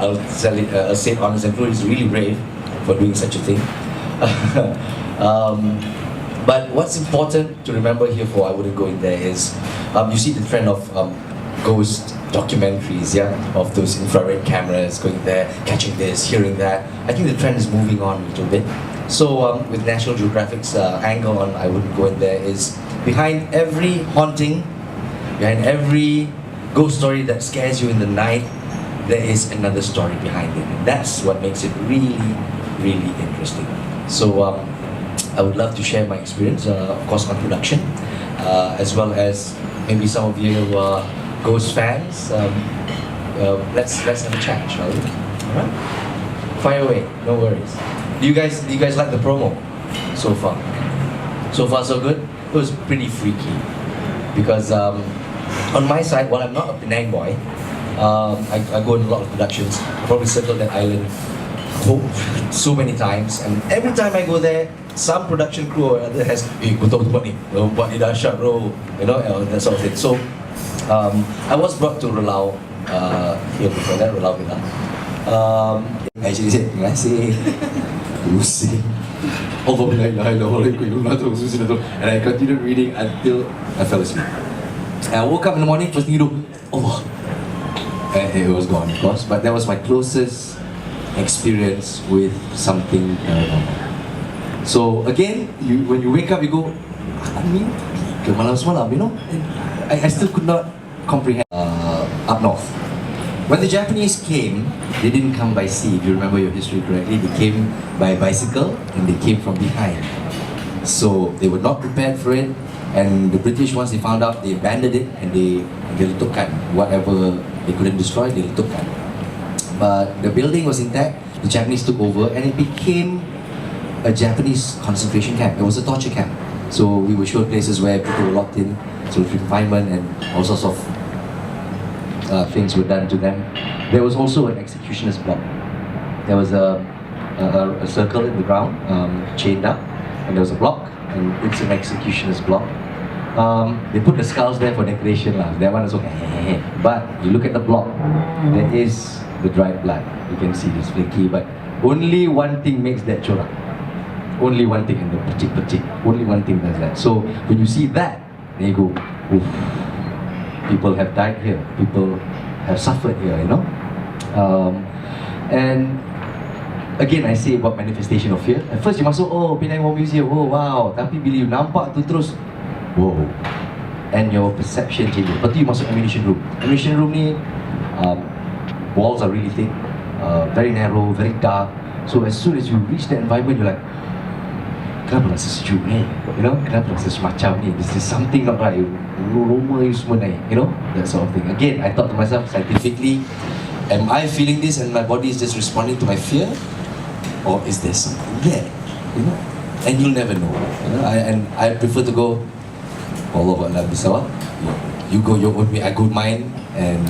I'll say it honest and true, he's really brave for doing such a thing. But what's important to remember here for I wouldn't go in there is, you see the trend of ghost documentaries, yeah, of those infrared cameras going there, catching this, hearing that. I think the trend is moving on a little bit. So with National Geographic's angle on I wouldn't go in there is, behind every haunting, behind every ghost story that scares you in the night, there is another story behind it. And that's what makes it really, really interesting. So I would love to share my experience, of course, on production, as well as maybe some of you Ghost fans. Let's have a chat, shall we? All right. Fire away. No worries. Do you guys like the promo so far? So far, so good. It was pretty freaky because on my side, while I'm not a Penang boy, I go in a lot of productions. I probably circled that island so many times, and every time I go there, some production crew or other has kau tahu tempat ni, buat ni dahsyat bro, you know, that sort of thing. So I was brought to Relau here before that, Relau Villa. I actually said terima kasih. And I continued reading until I fell asleep. And I woke up in the morning, first thing you do, Allah. And it was gone, of course, but that was my closest experience with something paranormal. So again, when you wake up, you go, aku mimpi ke malam semalam, you know? And I still could not comprehend. Up north, when the Japanese came, they didn't come by sea. If you remember your history correctly, they came by bicycle and they came from behind. So they were not prepared for it, and the British, once they found out, they abandoned it and they letupkan whatever they couldn't destroy. They letupkan. But the building was intact. The Japanese took over, and it became a Japanese concentration camp. It was a torture camp. So we were shown places where people were locked in, solitary confinement, and all sorts of things were done to them. There was also an executioner's block. There was a circle in the ground, chained up, and there was a block, and it's an executioner's block. They put the skulls there for decoration lah. That one is okay. But you look at the block, there is the dried blood. You can see this flaky, but only one thing makes that chorak. Only one thing, in the pecik. Only one thing does that. So when you see that, then you go, oof. People have died here. People have suffered here, you know. And again, I say about manifestation of fear. At first you masuk, oh, Penang War Museum, oh wow. Tapi bila you nampak tu terus, whoa. And your perception changes. Lepas tu you masuk ammunition room. Ammunition room ni, walls are really thick, very narrow, very dark. So as soon as you reach that environment, you're like, kenapa rasa sejuk ni? You know, kenapa rasa semacam ni? This is something not right. Roma you semua naik, you know, that sort of thing. Again, I thought to myself scientifically, am I feeling this and my body is just responding to my fear, or is there something there? You know, and you'll never know. You know, and I prefer to go, Allah Akbar bisawab. You go your own way, I go mine, and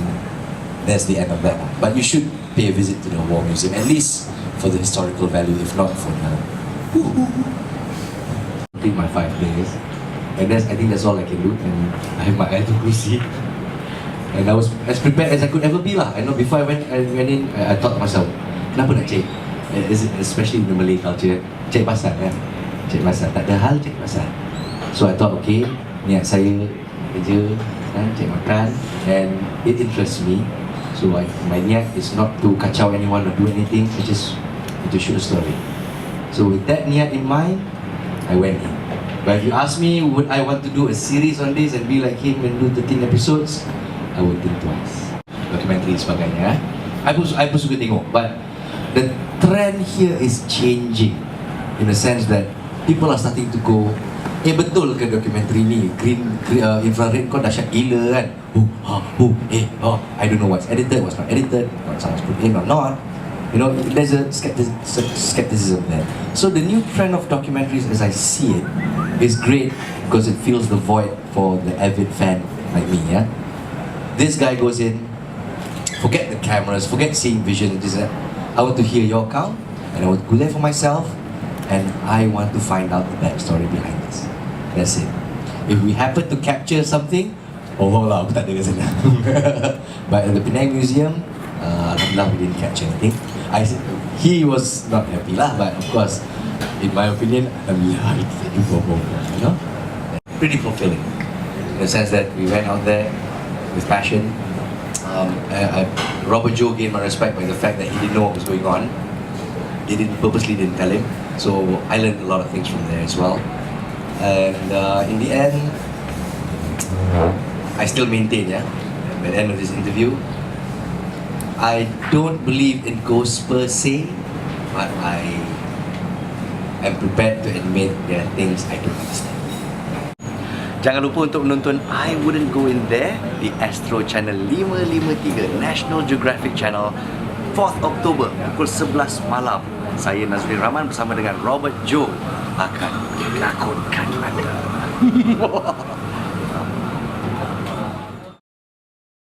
that's the end of that. But you should pay a visit to the War Museum, at least for the historical value, if not for the. My 5 days, and I think that's all I can do. And I have my Ayatul Kursi, and I was as prepared as I could ever be lah. I know before I went in, I thought to myself, kenapa nak cek? Especially in the Malay culture, cek pasal kan, cek pasal, tak ada hal cek pasal. So I thought, okay, niat saya kerja, cek makan, and it interests me. So my niat is not to kacau anyone or do anything, it's just to shoot a story. So with that niat in mind, I went in. But if you ask me, would I want to do a series on this and be like him and do 13 episodes? I would think twice. Documentary sebagainya. I pun suka tengok. But the trend here is changing, in the sense that people are starting to go, betul ke documentary ni? Infrared kau dahsyat gila kan? I don't know what's edited, what's not edited, what sounds put in or not. You know, there's a skepticism there. So the new trend of documentaries, as I see it, is great because it fills the void for the avid fan like me. Yeah, this guy goes in, forget the cameras, forget seeing vision. I want to hear your account, and I want to go there for myself, and I want to find out the backstory behind this. That's it. If we happen to capture something, oh lah, aku tak ada kat sana. But at the Penang Museum, Alhamdulillah, we didn't catch anything. He was not happy lah, but of course, in my opinion, Alhamdulillah, it's a new bobo, you know? Pretty fulfilling, in the sense that we went out there with passion. Robert Joe gained my respect by the fact that he didn't know what was going on. They purposely didn't tell him. So I learned a lot of things from there as well. And in the end, I still maintain, by the end of this interview, I don't believe in ghosts per se, but I am prepared to admit there are things I don't understand. Jangan lupa untuk menonton I Wouldn't Go In There di Astro Channel 553 National Geographic Channel 4th Oktober pukul 11 malam. Saya Nazrin Rahman bersama dengan Robert Joe akan menakutkan anda.